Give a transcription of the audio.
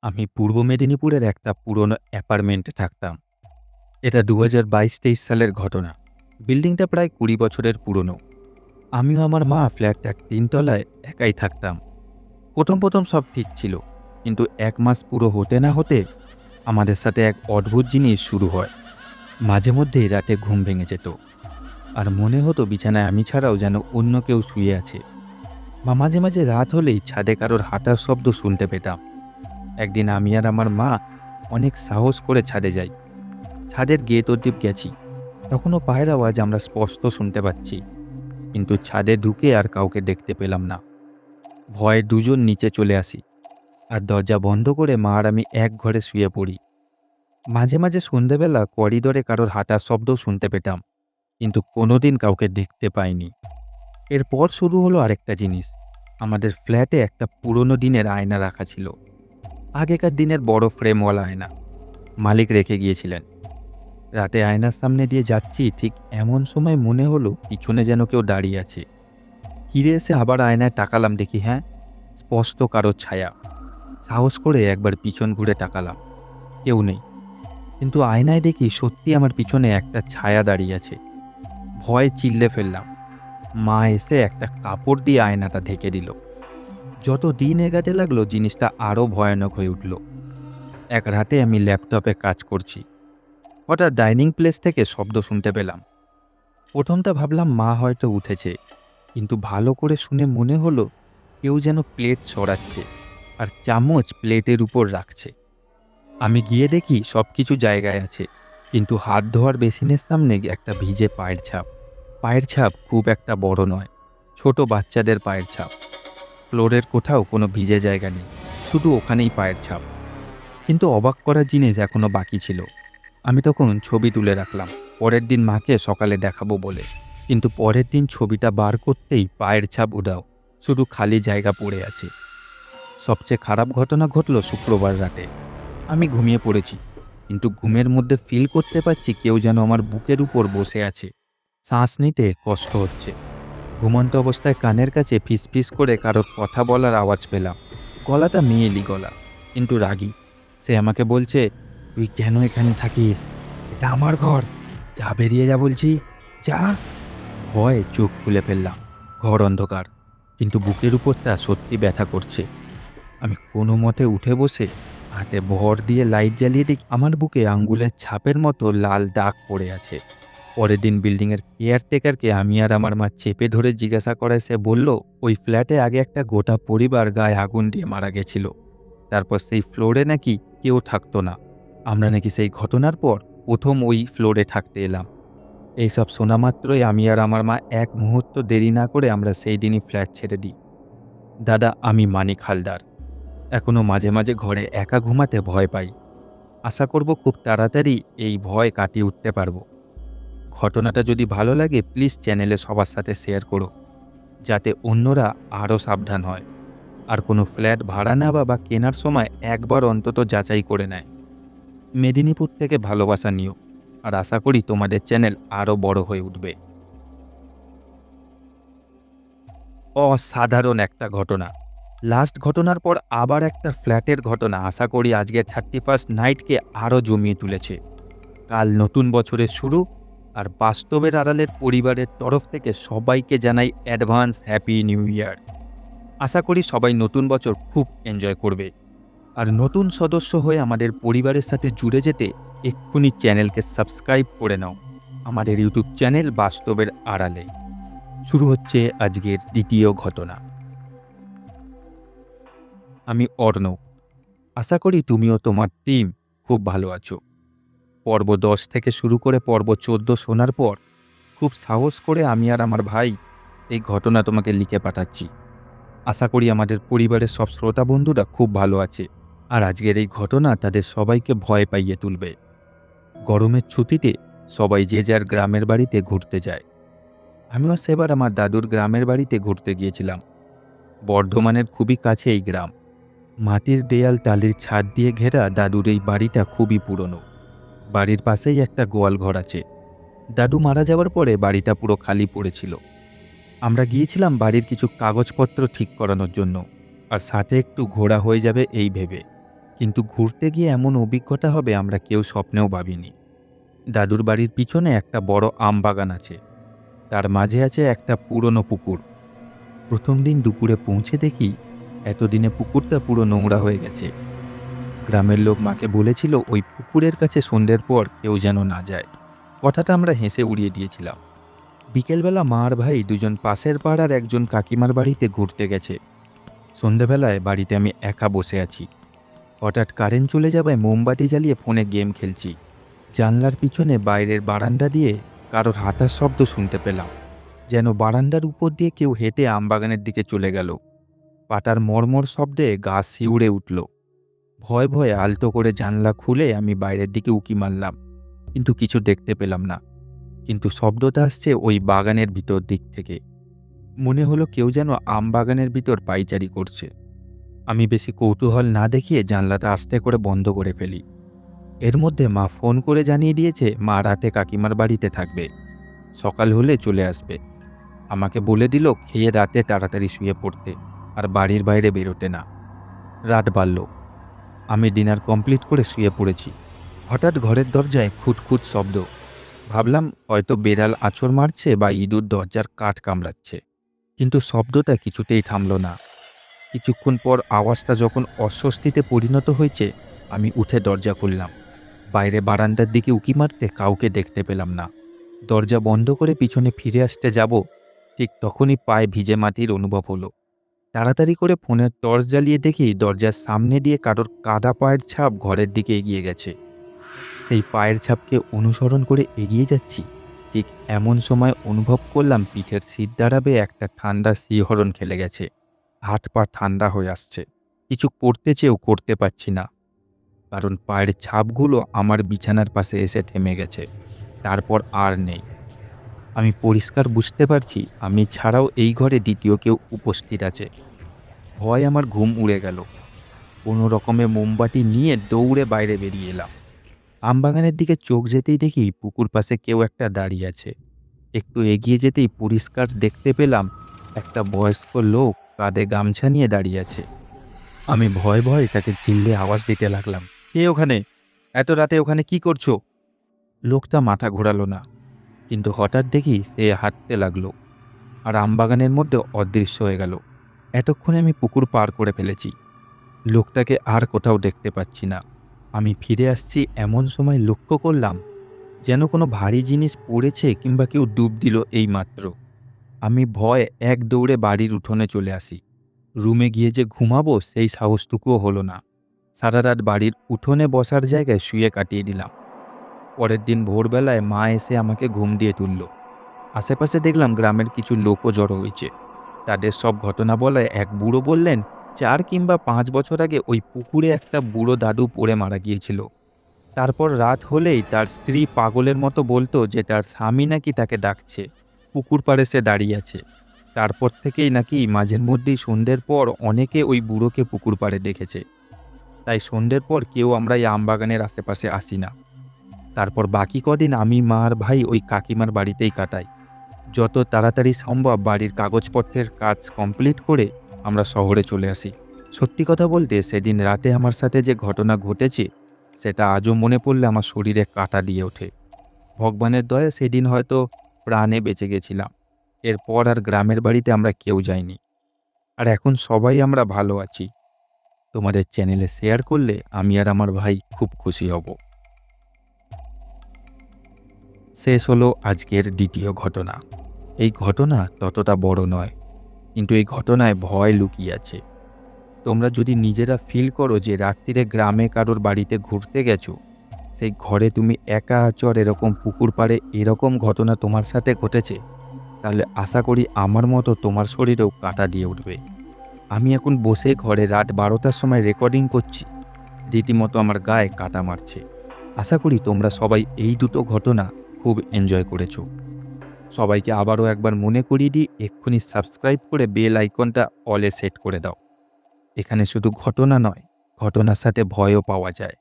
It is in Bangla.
আমি পূর্ব মেদিনীপুরের একটা পুরনো অ্যাপার্টমেন্টে থাকতাম। এটা ২০২২-২৩ সালের ঘটনা। বিল্ডিংটা প্রায় ২০ বছরের পুরনো। আমিও আমার মা ফ্ল্যাটটার ৩ তলায় একাই থাকতাম। প্রথম সব ঠিক ছিল। কিন্তু ১ মাস পুরো হতে না হতে আমাদের সাথে এক অদ্ভুত জিনিস শুরু হয়। মাঝে মধ্যেই রাতে ঘুম ভেঙে যেত। আর মনে হতো বিছানায় আমি ছাড়াও যেন অন্য কেউ শুয়ে আছে। বা মাঝে মাঝে রাত হলেই ছাদে কারোর হাঁটার শব্দ শুনতে পেতাম। একদিন আমি আর আমার মা অনেক সাহস করে ছাদে যাই। ছাদের গেট অবধি গেছি। তখনও পায়ের আওয়াজ আমরা স্পষ্ট শুনতে পাচ্ছি। কিন্তু ছাদে ঢুকে আর কাউকে দেখতে পেলাম না। ভয়ে দুজন নিচে চলে আসি। আর দরজা বন্ধ করে মা আর আমি এক ঘরে শুয়ে পড়ি। মাঝে মাঝে সন্ধেবেলা করিডোরে কারোর হাঁটার শব্দও শুনতে পেতাম। কিন্তু কোনোদিন কাউকে দেখতে পাইনি। এরপর শুরু হলো আরেকটা জিনিস। আমাদের ফ্ল্যাটে একটা পুরনো দিনের আয়না রাখা ছিল। আগেকার দিনের বড় ফ্রেমওয়ালা আয়না। মালিক রেখে গিয়েছিলেন। রাতে আয়নার সামনে দিয়ে যাচ্ছি, ঠিক এমন সময় মনে হলো পিছনে যেন কেউ দাঁড়িয়ে আছে। ফিরে এসে আবার আয়নায় তাকালাম, দেখি হ্যাঁ, স্পষ্ট কারোর ছায়া। সাহস করে একবার পিছন ঘুরে তাকালাম, কেউ নেই। কিন্তু আয়নায় দেখি সত্যি আমার পিছনে একটা ছায়া দাঁড়িয়ে আছে। ভয়ে চিল্লে ফেললাম। মা এসে একটা কাপড় দিয়ে আয়নাটা ঢেকে দিল। যত দিন এগাতে লাগলো জিনিসটা আরও ভয়ানক হয়ে উঠল। এক রাতে আমি ল্যাপটপে কাজ করছি, হঠাৎ ডাইনিং প্লেস থেকে শব্দ শুনতে পেলাম। প্রথমটা ভাবলাম মা হয়তো উঠেছে, কিন্তু ভালো করে শুনে মনে হলো কেউ যেন প্লেট সরাচ্ছে আর চামচ প্লেটের উপর রাখছে। আমি গিয়ে দেখি সব কিছু জায়গায় আছে, কিন্তু হাত ধোয়ার বেসিনের সামনে একটা ভিজে পায়ের ছাপ। পায়ের ছাপ খুব একটা বড় নয়, ছোট বাচ্চাদের পায়ের ছাপ। ফ্লোরের কোথাও কোনো ভিজে জায়গা নেই, শুধু ওখানেই পায়ের ছাপ। কিন্তু অবাক করার জিনিস এখনো বাকি ছিল। আমি তখন ছবি তুলে রাখলাম, পরের দিন মাকে সকালে দেখাবো বলে। কিন্তু পরের দিন ছবিটা বার করতেই পায়ের ছাপ উধাও, শুধু খালি জায়গা পড়ে আছে। সবচেয়ে খারাপ ঘটনা ঘটল শুক্রবার রাতে। আমি ঘুমিয়ে পড়েছি, কিন্তু ঘুমের মধ্যে ফিল করতে পারছি কেউ যেন আমার বুকের উপর বসে আছে। শ্বাস নিতে কষ্ট হচ্ছে। ঘুমন্ত অবস্থায় কানের কাছে ফিসফিস করে কারোর কথা বলার আওয়াজ পেলাম। গলাটা মেয়েলি গলা, কিন্তু রাগী। সে আমাকে বলছে, তুই কেন এখানে থাকিস? এটা আমার ঘর, যা বেরিয়ে যা বলছি, যা। ভয়ে চোখ খুলে ফেললাম। ঘর অন্ধকার, কিন্তু বুকের উপরটা সত্যি ব্যথা করছে। আমি কোনো মতে উঠে বসে হাতে ভর দিয়ে লাইট জ্বালিয়ে দেখি আমার বুকে আঙ্গুলের ছাপের মতো লাল দাগ পড়ে আছে। পরের দিন বিল্ডিংয়ের কেয়ারটেকারকে আমি আর আমার মা চেপে ধরে জিজ্ঞাসা করায় সে বলল, ওই ফ্ল্যাটে আগে একটা গোটা পরিবার গায়ে আগুন দিয়ে মারা গেছিল। তারপর সেই ফ্লোরে নাকি কেউ থাকতো না। আমরা নাকি সেই ঘটনার পর প্রথম ওই ফ্লোরে থাকতে এলাম। এইসব শোনা মাত্রই আমি আর আমার মা এক মুহূর্ত দেরি না করে আমরা সেই দিনই ফ্ল্যাট ছেড়ে দিই। দাদা, আমি মানিক হালদার। এখনো মাঝে মাঝে ঘরে একা ঘুমাতে ভয় পাই। আশা করব খুব তাড়াতাড়ি এই ভয় কাটিয়ে উঠতে পারবো। ঘটনাটা যদি ভালো লাগে প্লিজ চ্যানেলে সবার সাথে শেয়ার করো, যাতে অন্যরা আরও সাবধান হয়। আর কোনো ফ্ল্যাট ভাড়া নেওয়া বা কেনার সময় একবার অন্তত যাচাই করে নেয়। মেদিনীপুর থেকে ভালোবাসা নিও। আর আশা করি তোমাদের চ্যানেল আরও বড় হয়ে উঠবে। অসাধারণ একটা ঘটনা। লাস্ট ঘটনার পর আবার একটা ফ্ল্যাটের ঘটনা আশা করি আজকের 31st নাইটকে আরও জমিয়ে তুলেছে। কাল নতুন বছরের শুরু, আর বাস্তবের আড়ালের পরিবারের তরফ থেকে সবাইকে জানাই অ্যাডভান্স হ্যাপি নিউ ইয়ার। আশা করি সবাই নতুন বছর খুব এনজয় করবে। আর নতুন সদস্য হয়ে আমাদের পরিবারের সাথে জুড়ে যেতে এক্ষুনি চ্যানেলকে সাবস্ক্রাইব করে নাও। আমাদের ইউটিউব চ্যানেল বাস্তবের আড়ালে। শুরু হচ্ছে আজকের দ্বিতীয় ঘটনা। আমি অর্ণব। আশা করি তুমিও তোমার টিম খুব ভালো আছো। পর্ব 10 থেকে শুরু করে পর্ব 14 শোনার পর খুব সাহস করে আমি আর আমার ভাই এই ঘটনা তোমাকে লিখে পাঠাচ্ছি। আশা করি আমাদের পরিবারের সব শ্রোতা বন্ধুরা খুব ভালো আছে। আর আজকের এই ঘটনা তাদের সবাইকে ভয় পাইয়ে তুলবে। গরমের ছুটিতে সবাই যে যার গ্রামের বাড়িতে ঘুরতে যায়। আমিও সেবার আমার দাদুর গ্রামের বাড়িতে ঘুরতে গিয়েছিলাম। বর্ধমানের খুবই কাছে এই গ্রাম। মাটির দেয়াল, টালির ছাদ দিয়ে ঘেরা দাদুর এই বাড়িটা খুবই পুরনো। বাড়ির পাশেই একটা গোয়াল ঘর আছে। দাদু মারা যাওয়ার পরে বাড়িটা পুরো খালি পড়েছিল। আমরা গিয়েছিলাম বাড়ির কিছু কাগজপত্র ঠিক করানোর জন্য, আর সাথে একটু ঘোরা হয়ে যাবে এই ভেবে। কিন্তু ঘুরতে গিয়ে এমন অভিজ্ঞতা হবে আমরা কেউ স্বপ্নেও ভাবিনি। দাদুর বাড়ির পিছনে একটা বড় আম বাগান আছে, তার মাঝে আছে একটা পুরনো পুকুর। প্রথম দিন দুপুরে পৌঁছে দেখি এতদিনে পুকুরটা পুরো নোংরা হয়ে গেছে। গ্রামের লোক মাকে বলেছিল ওই পুকুরের কাছে সন্ধ্যের পর কেউ যেন না যায়। কথাটা আমরা হেসে উড়িয়ে দিয়েছিলাম। বিকেলবেলা মা আর ভাই দুজন পাশের পাড়ার একজন কাকিমার বাড়িতে ঘুরতে গেছে। সন্ধ্যাবেলায় বাড়িতে আমি একা বসে আছি। হঠাৎ কারেন্ট চলে যাওয়ায় মোমবাতি জ্বালিয়ে ফোনে গেম খেলছি। জানলার পিছনে বাইরের বারান্দা দিয়ে কারোর হাঁটার শব্দ শুনতে পেলাম, যেন বারান্দার উপর দিয়ে কেউ হেঁটে আমবাগানের দিকে চলে গেল। পাতার মর্মর শব্দে গা শিউড়ে উঠল। ভয়ে ভয়ে আলতো করে জানলা খুলে আমি বাইরের দিকে উঁকি মারলাম, কিন্তু কিছু দেখতে পেলাম না। কিন্তু শব্দটা আসছে ওই বাগানের ভিতর দিক থেকে। মনে হলো কেউ যেন আম বাগানের ভিতর পায়চারি করছে। আমি বেশি কৌতূহল না দেখিয়ে জানলাটা আস্তে করে বন্ধ করে ফেলি। এর মধ্যে মা ফোন করে জানিয়ে দিয়েছে মা রাতে কাকিমার বাড়িতে থাকবে, সকাল হলে চলে আসবে। আমাকে বলে দিল খেয়ে রাতে তাড়াতাড়ি শুয়ে পড়তে আর বাড়ির বাইরে বেরোতে না। রাত বাড়ল, আমি ডিনার কমপ্লিট করে শুয়ে পড়েছি। হঠাৎ ঘরের দরজায় খুঁতখুঁত শব্দ। ভাবলাম হয়তো বেড়াল আঁচড় মারছে বা ইঁদুর দরজার কাঠ কামড়াচ্ছে, কিন্তু শব্দটা কিছুতেই থামল না। কিছুক্ষণ পর আওয়াজটা যখন অস্বস্তিতে পরিণত হয়েছে, আমি উঠে দরজা খুললাম। বাইরে বারান্দার দিকে উঁকি মারতে কাউকে দেখতে পেলাম না। দরজা বন্ধ করে পিছনে ফিরে আসতে যাব, ঠিক তখনই পায়ে ভিজে মাটির অনুভব হলো। তাড়াতাড়ি করে ফোনের টর্চ জ্বালিয়ে দেখি দরজার সামনে দিয়ে কারোর কাদা পায়ের ছাপ ঘরের দিকে এগিয়ে গেছে। সেই পায়ের ছাপকে অনুসরণ করে এগিয়ে যাচ্ছি। ঠিক এমন সময় অনুভব করলাম পিঠের সিদ্ধারাবে একটা ঠান্ডা শিহরণ খেলে গেছে। হাত পা ঠান্ডা হয়ে আসছে। কিছু করতে চেয়েও করতে পারছি না, কারণ পায়ের ছাপগুলো আমার বিছানার পাশে এসে থেমে গেছে। তারপর আর নেই। আমি পরিষ্কার বুঝতে পারছি আমি ছাড়াও এই ঘরে দ্বিতীয় কেউ উপস্থিত আছে। ভয় আমার ঘুম উড়ে গেল। কোনো রকমে মোমবাতি নিয়ে দৌড়ে বাইরে বেরিয়ে এলাম। আমবাগানের দিকে চোখ যেতেই দেখি পুকুর পাশে কেউ একটা দাঁড়িয়ে আছে। একটু এগিয়ে যেতেই পরিষ্কার দেখতে পেলাম একটা বয়স্ক লোক কাঁধে গামছা নিয়ে দাঁড়িয়ে আছে। আমি ভয়ে ভয়ে তাকে চিল্লে আওয়াজ দিতে লাগলাম, কে ওখানে? এত রাতে ওখানে কি করছো? লোকটা মাথা ঘোরালো না, কিন্তু হঠাৎ দেখি সে হাঁটতে লাগলো আর আমবাগানের মধ্যে অদৃশ্য হয়ে গেল। এতক্ষণে আমি পুকুর পার করে ফেলেছি। লোকটাকে আর কোথাও দেখতে পাচ্ছি না। আমি ফিরে আসছি এমন সময় লক্ষ্য করলাম যেন কোনো ভারী জিনিস পড়েছে কিংবা কেউ ডুব দিল এইমাত্র। আমি ভয়ে এক দৌড়ে বাড়ির উঠোনে চলে আসি। রুমে গিয়ে যে ঘুমাবো সেই সাহসটুকুও হলো না। সারা রাত বাড়ির উঠোনে বসার জায়গায় শুয়ে কাটিয়ে দিলাম। পরের দিন ভোরবেলায় মা এসে আমাকে ঘুম দিয়ে তুলল। আশেপাশে দেখলাম গ্রামের কিছু লোকও জড়ো হয়েছে। তাদের সব ঘটনা বলায় এক বুড়ো বললেন ৪ কিংবা ৫ বছর আগে ওই পুকুরে একটা বুড়ো দাদু পড়ে মারা গিয়েছিল। তারপর রাত হলেই তার স্ত্রী পাগলের মতো বলতো যে তার স্বামী নাকি তাকে ডাকছে, পুকুর পাড়ে সে দাঁড়িয়ে আছে। তারপর থেকেই নাকি মাঝের মধ্যেই সন্ধ্যের পর অনেকে ওই বুড়োকে পুকুর পাড়ে দেখেছে। তাই সন্ধ্যের পর কেউ আমরা এই আমবাগানের আশেপাশে আসি না। তারপর বাকি কদিন আমি মা আর ভাই ওই কাকিমার বাড়িতেই কাটাই। যত তাড়াতাড়ি সম্ভব বাড়ির কাগজপত্রের কাজ কমপ্লিট করে আমরা শহরে চলে আসি। সত্যি কথা বলতে সেদিন রাতে আমার সাথে যে ঘটনা ঘটেছে সেটা আজও মনে পড়লে আমার শরীরে কাঁটা দিয়ে ওঠে। ভগবানের দয়ায় সেদিন হয়তো প্রাণে বেঁচে গেছিলাম। এরপর আর গ্রামের বাড়িতে আমরা কেউ যাইনি। আর এখন সবাই আমরা ভালো আছি। তোমাদের চ্যানেলে শেয়ার করলে আমি আর আমার ভাই খুব খুশি হব। শেষ হলো আজকের দ্বিতীয় ঘটনা। এই ঘটনা ততটা বড় নয়, কিন্তু এই ঘটনায় ভয় লুকিয়ে আছে। তোমরা যদি নিজেরা ফিল করো যে রাত্রিরে গ্রামে কারোর বাড়িতে ঘুরতে গেছো, সেই ঘরে তুমি একা আছো আর এরকম পুকুর পাড়ে এরকম ঘটনা তোমার সাথে ঘটেছে, তাহলে আশা করি আমার মতো তোমার শরীরেও কাঁটা দিয়ে উঠবে। আমি এখন বসে ঘরে রাত 12টার সময় রেকর্ডিং করছি, রীতিমতো আমার গায়ে কাঁটা মারছে। আশা করি তোমরা সবাই এই দুটো ঘটনা খুব এনজয় করেছো। সবাইকে আবারও একবার মনে করিয়ে দিই, এক্ষুনি সাবস্ক্রাইব করে বেল আইকনটা অলে সেট করে দাও। এখানে শুধু ঘটনা নয়, ঘটনার সাথে ভয়ও পাওয়া যায়।